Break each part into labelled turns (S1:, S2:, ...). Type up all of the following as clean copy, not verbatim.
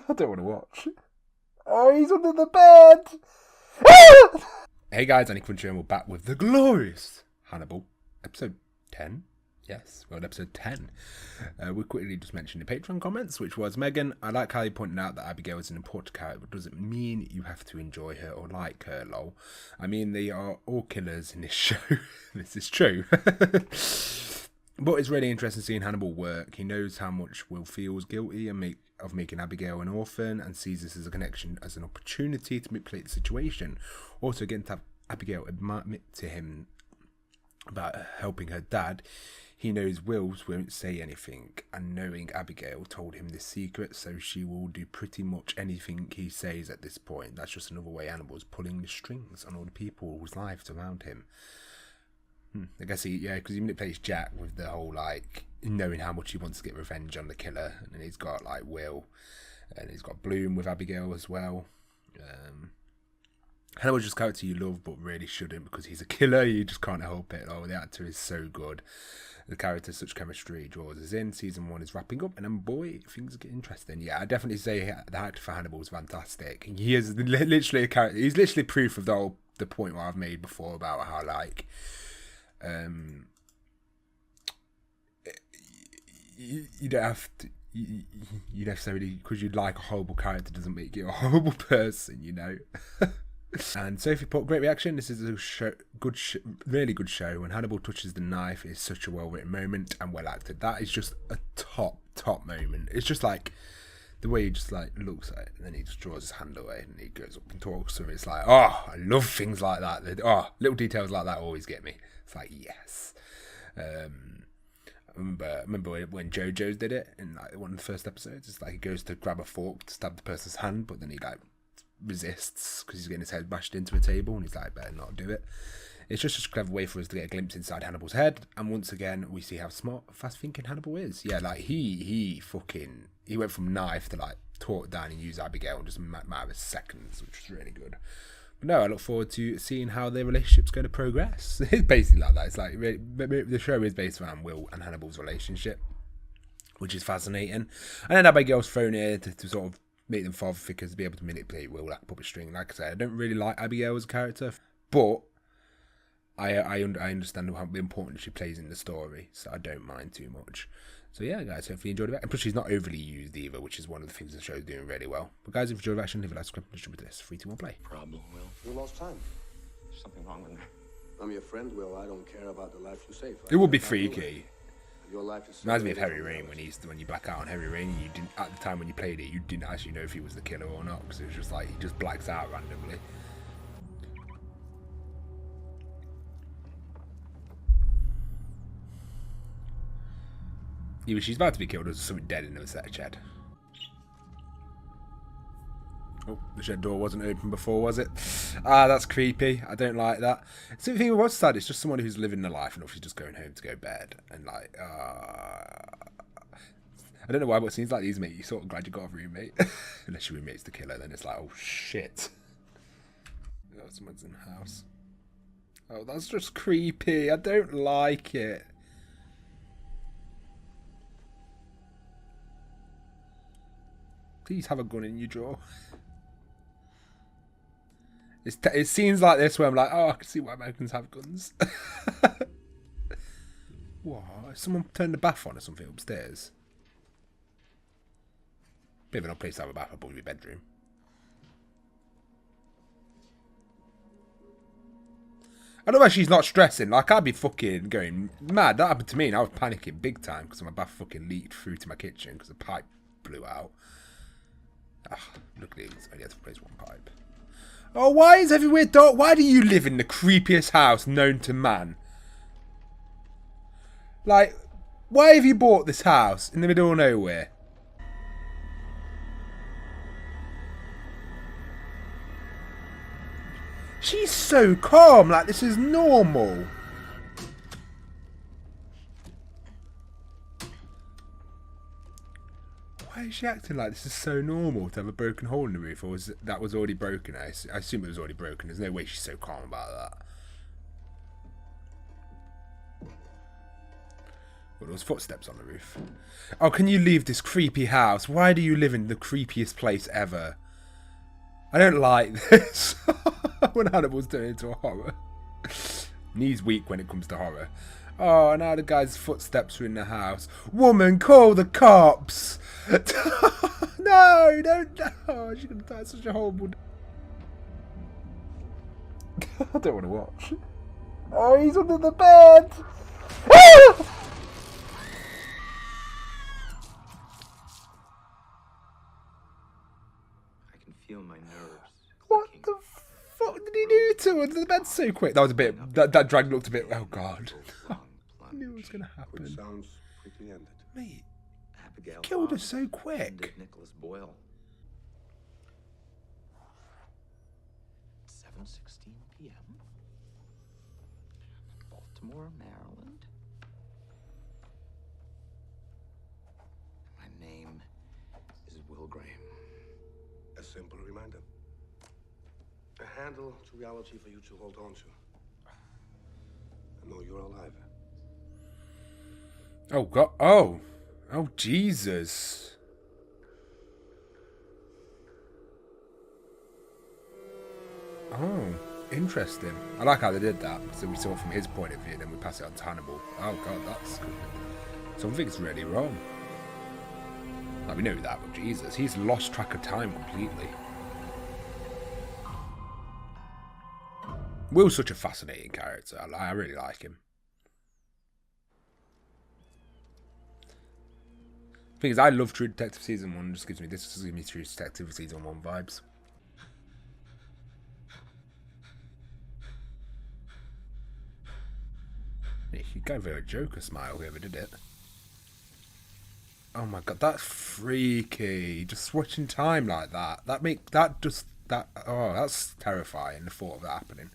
S1: I don't want to watch. Oh, he's under the bed! Hey guys, AniCrunch and we're back with the glorious Hannibal, episode 10. Yes, we're on episode 10. We quickly just mentioned the Patreon comments, which was, Megan, I like how you pointed out that Abigail is an important character, but does it mean you have to enjoy her or like her, lol? I mean, they are all killers in this show. This is true. But it's really interesting seeing Hannibal work. He knows how much Will feels guilty of making Abigail an orphan and sees this as a connection, as an opportunity to manipulate the situation. Also, again, to have Abigail admit to him about helping her dad, he knows Wills won't say anything, and knowing Abigail told him this secret, so she will do pretty much anything he says at this point. That's just another way Hannibal's pulling the strings on all the people's lives around him. I guess because he manipulates Jack with the whole, like, knowing how much he wants to get revenge on the killer, and then he's got, like, Will, and he's got Bloom with Abigail as well. Hannibal's just a character you love, but really shouldn't, because he's a killer. You just can't help it. Oh, the actor is so good. The character's such chemistry draws us in. Season 1 is wrapping up, and then, boy, things get interesting. Yeah, I definitely say the actor for Hannibal is fantastic. He is literally a character. He's literally proof of the point what I've made before about how, like, you don't have to. You necessarily, because you like a horrible character, doesn't make you a horrible person, you know. And Sophie put, great reaction. This is a really good show. When Hannibal touches the knife, it's such a well-written moment and well acted. That is just a top moment. It's just like the way he just like looks at it, and then he just draws his hand away, and he goes up and talks to him. It's like, oh, I love things like that. Little details like that always get me. It's like, yes. I remember when JoJo's did it in like one of the first episodes. It's like he goes to grab a fork to stab the person's hand, but then he like resists because he's getting his head bashed into a table, and he's like, better not do it. It's just a clever way for us to get a glimpse inside Hannibal's head, and once again we see how smart, fast-thinking Hannibal is. Yeah, like he went from knife to like talk down and use Abigail in just a matter of seconds, which was really good. But no, I look forward to seeing how their relationship's going to progress. It's basically like that. It's like the show is based around Will and Hannibal's relationship, which is fascinating. And then Abigail's thrown here to sort of make them father figures, to be able to manipulate Will like a puppet string. Like I said, I don't really like Abigail as a character, but I understand how important she plays in the story, so I don't mind too much. So yeah, guys, hopefully you enjoyed it. And plus, she's not overly used either, which is one of the things the show's doing really well. But guys, if you enjoyed the action, leave a like, subscribe, and distribute this. 3, 2, 1, play.
S2: Problem, Will.
S3: We lost time.
S2: There's something wrong with me.
S3: I'm your friend, Will. I don't care about the life you save.
S1: It would be freaky.
S3: Your life is
S1: Reminds me of Heavy Rain when you black out on Heavy Rain. You didn't, at the time when you played it, you didn't actually know if he was the killer or not, because it was just like he just blacks out randomly. Either she's about to be killed or there's something dead in the shed. Oh, the shed door wasn't open before, was it? Ah, that's creepy. I don't like that. So the thing with what's sad, it's just someone who's living their life and she's just going home to go to bed. And like, I don't know why, but it seems like these make you sort of glad you got a roommate. Unless your roommate's the killer, then it's like, oh shit. Oh, someone's in the house. Oh, that's just creepy. I don't like it. Please have a gun in your drawer. It seems like this where I'm like, oh, I can see why Americans have guns. What? Someone turned the bath on or something upstairs? Bit of an odd place to have a bath above your bedroom. I don't know why she's not stressing. Like, I'd be fucking going mad. That happened to me and I was panicking big time because my bath fucking leaked through to my kitchen because the pipe blew out. Luckily, I only had to replace one pipe. Oh, why is everywhere dark? Why do you live in the creepiest house known to man? Like, why have you bought this house in the middle of nowhere? She's so calm, like this is normal. Why is she acting like this is so normal to have a broken hole in the roof? Or was that was already broken? I assume it was already broken. There's no way she's so calm about that. Well, there was footsteps on the roof. Oh, can you leave this creepy house? Why do you live in the creepiest place ever? I don't like this. When Hannibal's turned into a horror. He's weak when it comes to horror. Oh, now the guy's footsteps are in the house. Woman, call the cops! No, don't. Oh, she's gonna die such a horrible. I don't want to watch. Oh, he's under the bed! Ah!
S2: I can feel my nerves.
S1: What the fuck did he do to her? The bed's so quick. That was a bit. That drag looked a bit. Oh god. I knew it was gonna happen.
S3: Which sounds quickly ended.
S1: Mate,
S2: Abigail
S1: killed her
S2: Bond
S1: so quick.
S2: ended Nicholas Boyle. 7:16 p.m. Baltimore, Maryland. My name is Will Graham.
S3: A simple reminder. A handle to reality for you to hold on to. I know you're alive.
S1: Oh god. Oh. Oh Jesus. Oh, interesting. I like how they did that. So we saw it from his point of view, then we pass it on to Hannibal. Oh god, that's good. Something's really wrong. Like, we know that, but Jesus, he's lost track of time completely. Will's such a fascinating character. I really like him. Thing is, I love True Detective Season 1. Just gives me True Detective Season 1 vibes. You gave her a Joker smile, whoever did it. Oh my god, that's freaky. Just switching time like that. Oh, that's terrifying, the thought of that happening.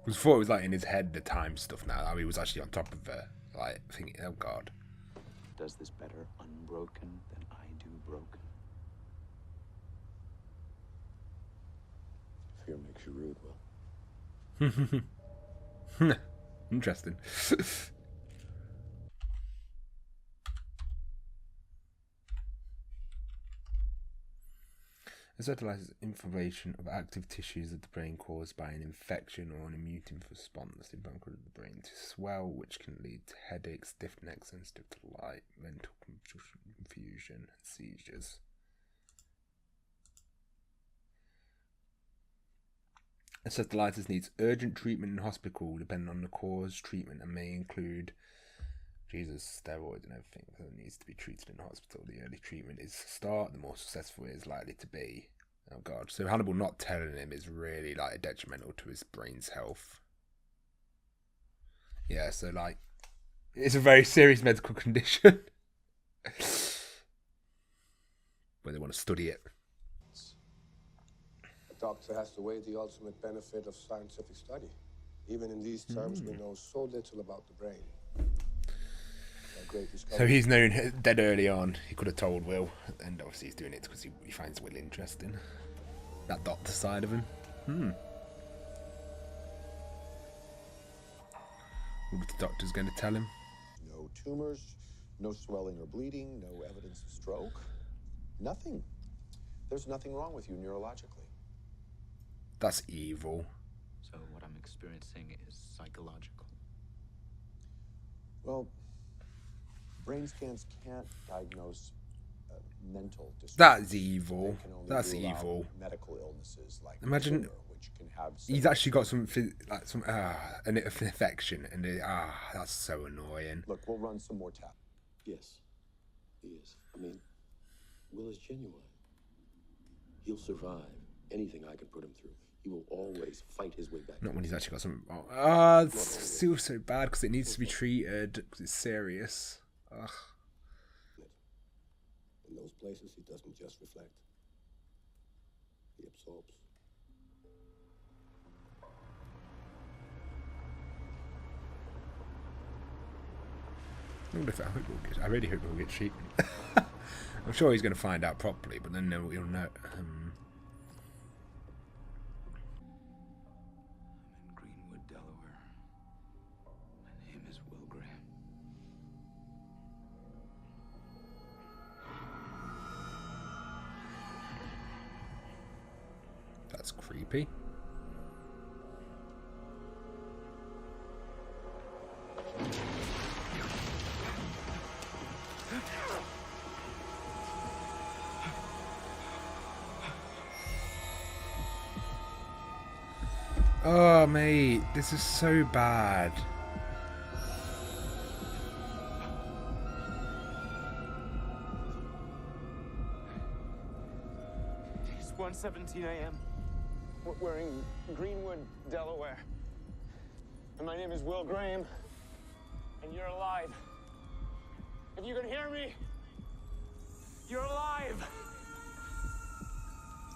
S1: I thought it was like in his head, the time stuff now. How he was actually on top of her. Like, thinking, oh god.
S2: Does this better unbroken than I do broken?
S3: Fear makes you rude, Will.
S1: Interesting. It fertilizes inflammation of active tissues of the brain caused by an infection or an immune response. The bone causes the brain to swell, which can lead to headaches, stiff neck, sensitive to light, mental confusion, and seizures. Acetylizers needs urgent treatment in hospital, depending on the cause, treatment, and may include steroids and everything that needs to be treated in hospital. The early treatment is to start, the more successful it is likely to be. Oh god. So Hannibal not telling him is really like detrimental to his brain's health. Yeah, so like it's a very serious medical condition. Where they want to study it.
S3: A doctor has to weigh the ultimate benefit of scientific study. Even in these terms, we know so little about the brain.
S1: So he's known dead early on. He could have told Will, and obviously he's doing it because he finds Will interesting. That doctor side of him. What the doctor's going to tell him?
S4: No tumors, no swelling or bleeding, no evidence of stroke. Nothing. There's nothing wrong with you neurologically.
S1: That's evil.
S2: So what I'm experiencing is psychological.
S4: Well, brain scans can't diagnose mental disorders.
S1: That's evil.
S4: They can only
S1: That's
S4: rule out
S1: evil.
S4: medical illnesses like
S1: Imagine
S4: tumor, which can have
S1: he's actually got an infection, and that's so annoying.
S4: Look, we'll run some more tests.
S5: Yes, he is. I mean, Will is genuine. He'll survive anything I can put him through. He will always fight his way back.
S1: Not when he's actually got something wrong. It's still so bad because it needs to be treated because it's serious. Ugh.
S3: In those places, he doesn't just reflect. He absorbs.
S1: I really hope we'll get treatment. I'm sure he's going to find out properly, but then he'll know.
S2: I'm in Greenwood, Delaware. My name is Will Graham.
S1: That's creepy. Oh, mate, this is so bad.
S6: It's 1:17 a.m. We're in Greenwood, Delaware. And my name is Will Graham. And you're alive. If you can hear me, you're alive.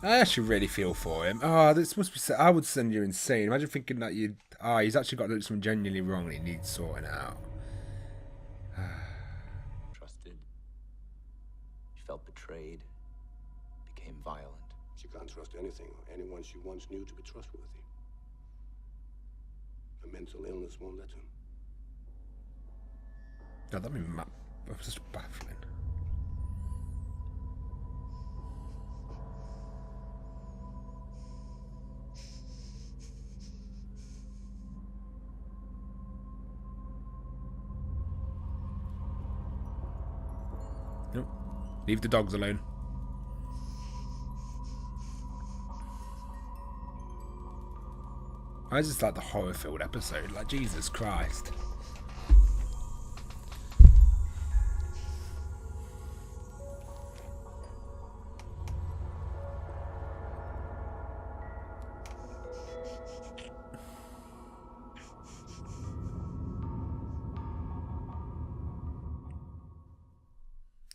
S1: I actually really feel for him. Oh, this must be. I would send you insane. Imagine thinking that you. Oh, he's actually got something genuinely wrong and he needs sorting out.
S2: Trusted. She felt betrayed. Became violent.
S3: She can't trust anything or anyone she once knew to be trustworthy. Her mental illness won't let her.
S1: God, that'd be just baffling. Nope. Leave the dogs alone. Why is this like the horror-filled episode? Like, Jesus Christ.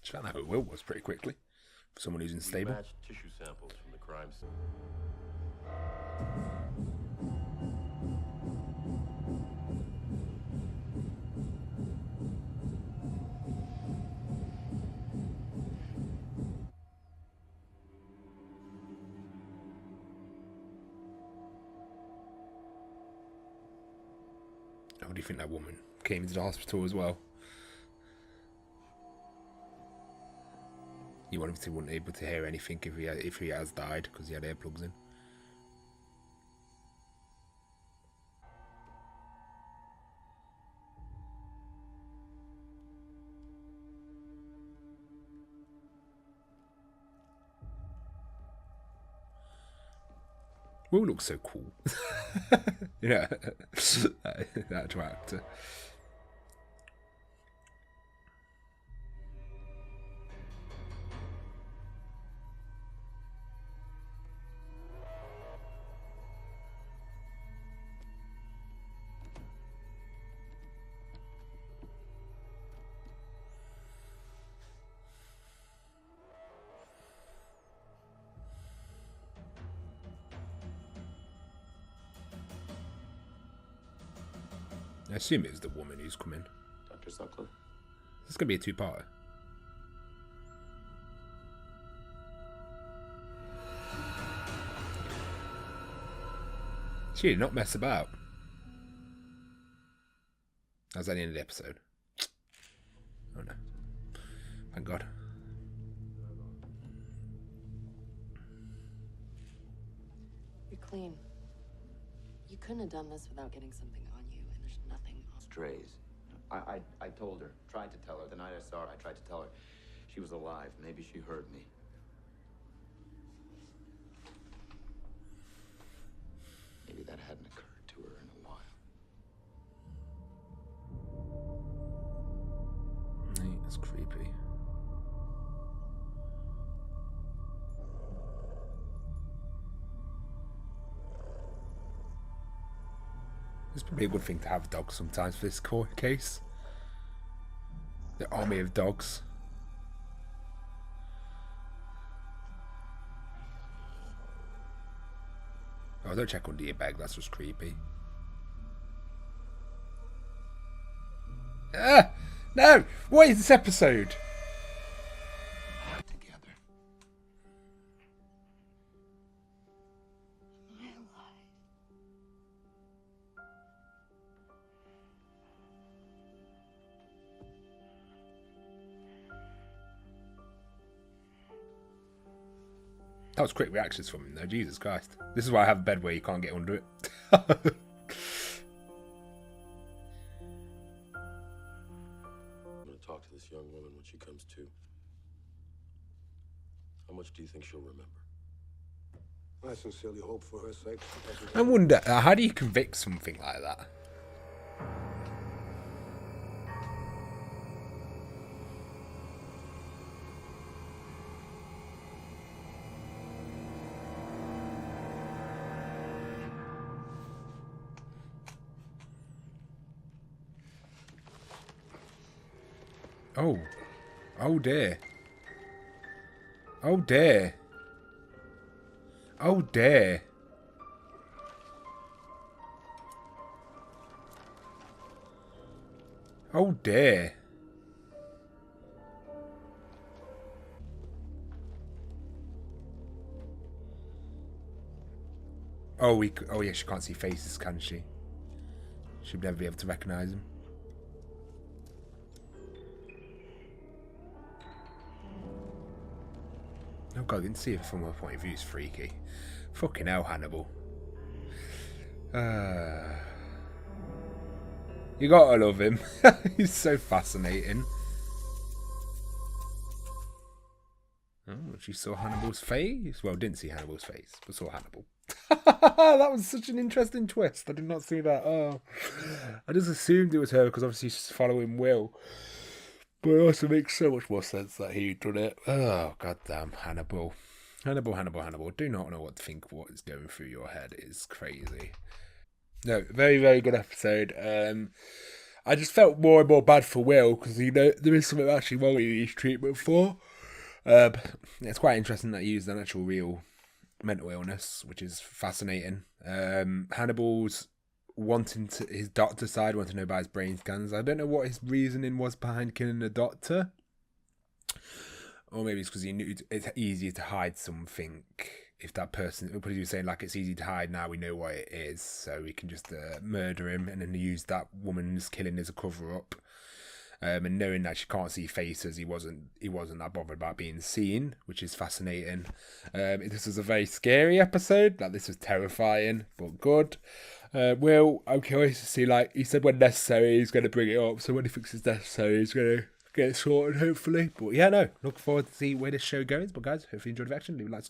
S1: She found out who Will was pretty quickly. For someone who's unstable.
S7: Matched tissue samples from the crime scene.
S1: How do you think that woman came into the hospital as well? You want him to wouldn't able to hear anything if he has died because he had earplugs in. Will looks so cool. Yeah, that actor. I assume it's the woman who's coming.
S2: Dr. Sutcliffe?
S1: This is going to be a two-parter. She did not mess about. That was at the end of the episode. Oh no. Thank God.
S8: You're clean. You couldn't have done this without getting something on you, and there's nothing on.
S2: Strays. I told her, tried to tell her. The night I saw her, I tried to tell her she was alive. Maybe she heard me. Maybe that hadn't occurred to her in a while.
S1: Mate, that's creepy. It's probably a good thing to have dogs sometimes for this court case. The army of dogs. Oh, don't check under your bag, that's just creepy. Ah! No! What is this episode? That was quick reactions from him though, Jesus Christ. This is why I have a bed where you can't get under it.
S5: I'm going to talk to this young woman when she comes to. How much do you think she'll remember?
S3: I sincerely hope for her sake.
S1: I wonder, how do you convict something like that? Oh. Oh dear. Oh dear. Oh dear. Oh dear. Oh, oh yeah, she can't see faces, can she? She'll never be able to recognise them. Oh god, I didn't see it from her point of view. It's freaky. Fucking hell, Hannibal. You gotta love him. He's so fascinating. Oh, she saw Hannibal's face. Well, didn't see Hannibal's face, but saw Hannibal. That was such an interesting twist. I did not see that. Oh, I just assumed it was her because obviously she's following Will. But it also makes so much more sense that he'd done it. Oh, goddamn, Hannibal. Hannibal. Do not know what to think of what is going through your head. It is crazy. No, very, very good episode. I just felt more and more bad for Will because, you know, there is something actually wrong with his treatment for. It's quite interesting that he used an actual real mental illness, which is fascinating. Hannibal's wanting to, his doctor side wanted to know about his brain scans. I don't know what his reasoning was behind killing the doctor, or maybe it's because he knew it's easier to hide something. If that person, because he was saying like it's easy to hide now, we know what it is, so we can just murder him and then use that woman's killing as a cover up. And knowing that she can't see faces, he wasn't that bothered about being seen, which is fascinating. This was a very scary episode. Like, this was terrifying, but good. Will, I'm curious to see, like, he said when necessary he's going to bring it up, so when he thinks it's necessary he's going to get it sorted, hopefully. But yeah, no, looking forward to see where this show goes. But guys, hope you enjoyed the action. Leave a like,